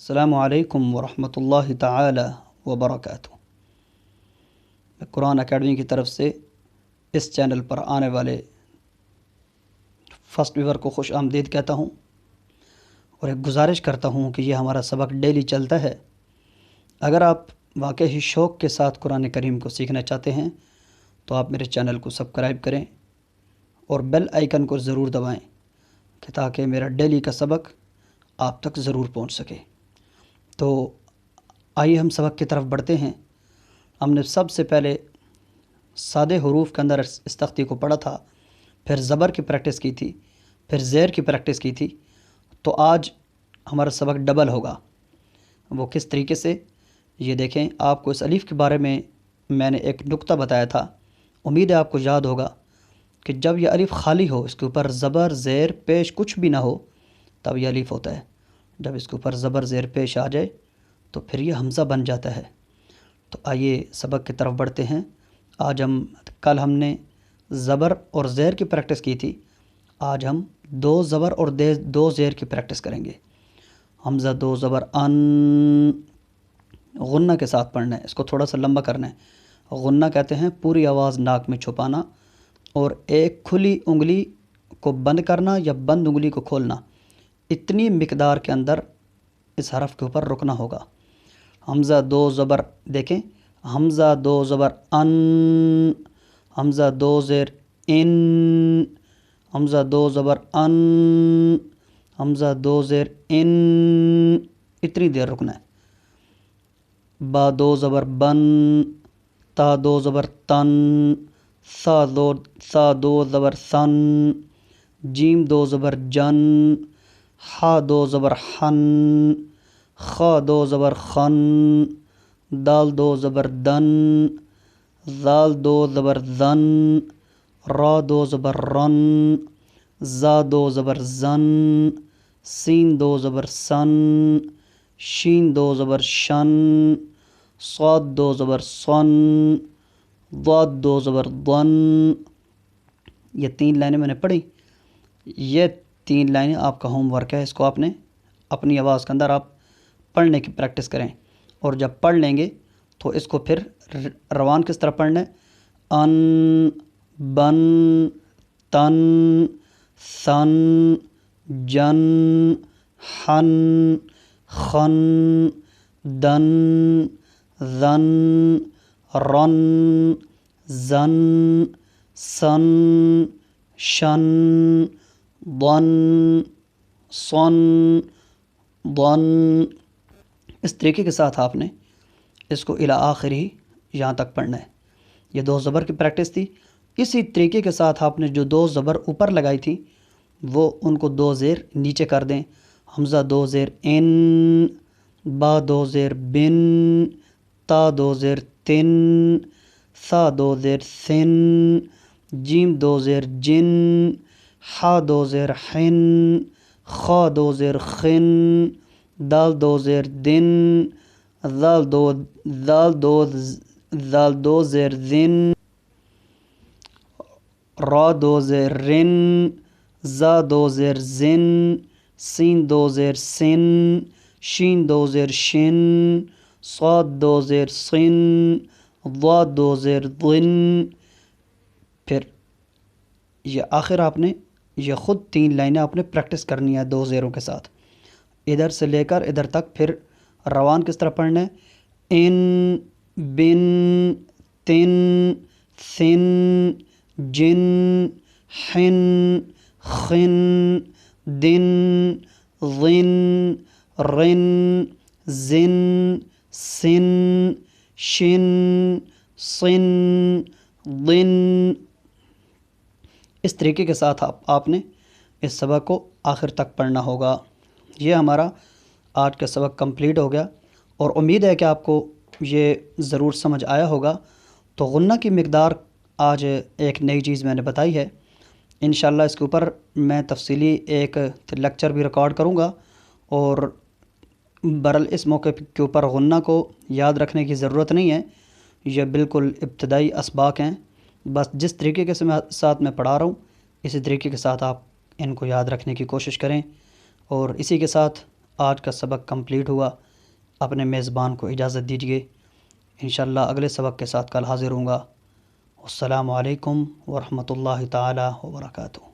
السلام علیکم ورحمۃ اللہ تعالی وبرکاتہ۔ میں قرآن اکیڈمی کی طرف سے اس چینل پر آنے والے فرسٹ ویور کو خوش آمدید کہتا ہوں اور ایک گزارش کرتا ہوں کہ یہ ہمارا سبق ڈیلی چلتا ہے۔ اگر آپ واقعی شوق کے ساتھ قرآن کریم کو سیکھنا چاہتے ہیں تو آپ میرے چینل کو سبسکرائب کریں اور بیل آئیکن کو ضرور دبائیں کہ تاکہ میرا ڈیلی کا سبق آپ تک ضرور پہنچ سکے۔ تو آئیے ہم سبق کی طرف بڑھتے ہیں۔ ہم نے سب سے پہلے سادے حروف کے اندر اس تختی کو پڑھا تھا، پھر زبر کی پریکٹس کی تھی، پھر زیر کی پریکٹس کی تھی۔ تو آج ہمارا سبق ڈبل ہوگا۔ وہ کس طریقے سے، یہ دیکھیں۔ آپ کو اس الف کے بارے میں نے ایک نقطہ بتایا تھا، امید ہے آپ کو یاد ہوگا کہ جب یہ الف خالی ہو، اس کے اوپر زبر زیر پیش کچھ بھی نہ ہو، تب یہ الف ہوتا ہے۔ جب اس کے اوپر زبر زیر پیش آ جائے تو پھر یہ حمزہ بن جاتا ہے۔ تو آئیے سبق کی طرف بڑھتے ہیں۔ کل ہم نے زبر اور زیر کی پریکٹس کی تھی، آج ہم دو زبر اور دو زیر کی پریکٹس کریں گے۔ حمزہ دو زبر ان، غنہ کے ساتھ پڑھنا ہے، اس کو تھوڑا سا لمبا کرنا ہے۔ غنہ کہتے ہیں پوری آواز ناک میں چھپانا اور ایک کھلی انگلی کو بند کرنا یا بند انگلی کو کھولنا، اتنی مقدار کے اندر اس حرف کے اوپر رکنا ہوگا۔ حمزہ دو زبر، دیکھیں، حمزہ دو زبر ان، حمزہ دو زیر ان، حمزہ دو زبر ان، حمزہ دو زیر ان، اتنی دیر رکنا ہے۔ با دو زبر بن، تا دو زبر تن، سا دو زبر سن، جیم دو زبر جن، ہا دو زبر حن، خا دو زبر خن، دال دو زبر دن، زال دو زبر زن، را دو زبر رن، زا دو زبر زن، سین دو زبر سن، شین دو زبر شن، صاد دو زبر صن، ضاد دو زبر ضن۔ یہ 3 لائنیں میں نے پڑھی۔ یہ 3 لائنیں آپ کا ہوم ورک ہے، اس کو آپ نے اپنی آواز کے اندر آپ پڑھنے کی پریکٹس کریں، اور جب پڑھ لیں گے تو اس کو پھر روان کس طرح پڑھنا ہے؟ ان، بن، تن، سن، جن، حن، خن، دن، زن، رن، زن، سن، شن، ضن، صن، ضن۔ اس طریقے کے ساتھ آپ نے اس کو الی آخر ہی یہاں تک پڑھنا ہے۔ یہ 2 زبر کی پریکٹس تھی۔ اسی طریقے کے ساتھ آپ نے جو 2 زبر اوپر لگائی تھی وہ ان کو 2 زیر نیچے کر دیں۔ حمزہ 2 زیر ان، با 2 زیر بن، تا 2 زیر تن، سا 2 زیر سن، جیم 2 زیر جن، ہا 2 زیر حن، خا 2 زیر خن، دال 2 زیر دن، زال 2 زیر زن، را 2 زیر رن، زا 2 زیر زن، سین 2 زیر سن، شین 2 زیر شن، صاد 2 زیر صن، ضاد 2 زیر ضن۔ پھر یہ آخر آپ نے یہ خود 3 لائنیں آپ نے پریکٹس کرنی ہے 2 زیروں کے ساتھ، ادھر سے لے کر ادھر تک۔ پھر روان کس طرح پڑھنا ہے؟ ان، بن، تن، سن، جن، حن، خن، دن، ضن، رن، زن، سن، شن، صن، ضن۔ اس طریقے کے ساتھ آپ نے اس سبق کو آخر تک پڑھنا ہوگا۔ یہ ہمارا آج کا سبق کمپلیٹ ہو گیا، اور امید ہے کہ آپ کو یہ ضرور سمجھ آیا ہوگا۔ تو غنہ کی مقدار آج ایک نئی چیز میں نے بتائی ہے، انشاءاللہ اس کے اوپر میں تفصیلی ایک لیکچر بھی ریکارڈ کروں گا۔ اور برل اس موقع کے اوپر غنہ کو یاد رکھنے کی ضرورت نہیں ہے، یہ بالکل ابتدائی اسباق ہیں۔ بس جس طریقے کے ساتھ میں پڑھا رہا ہوں اسی طریقے کے ساتھ آپ ان کو یاد رکھنے کی کوشش کریں۔ اور اسی کے ساتھ آج کا سبق کمپلیٹ ہوا۔ اپنے میزبان کو اجازت دیجیے، انشاءاللہ اگلے سبق کے ساتھ کل حاضر ہوں گا۔ السلام علیکم ورحمۃ اللہ تعالی وبرکاتہ۔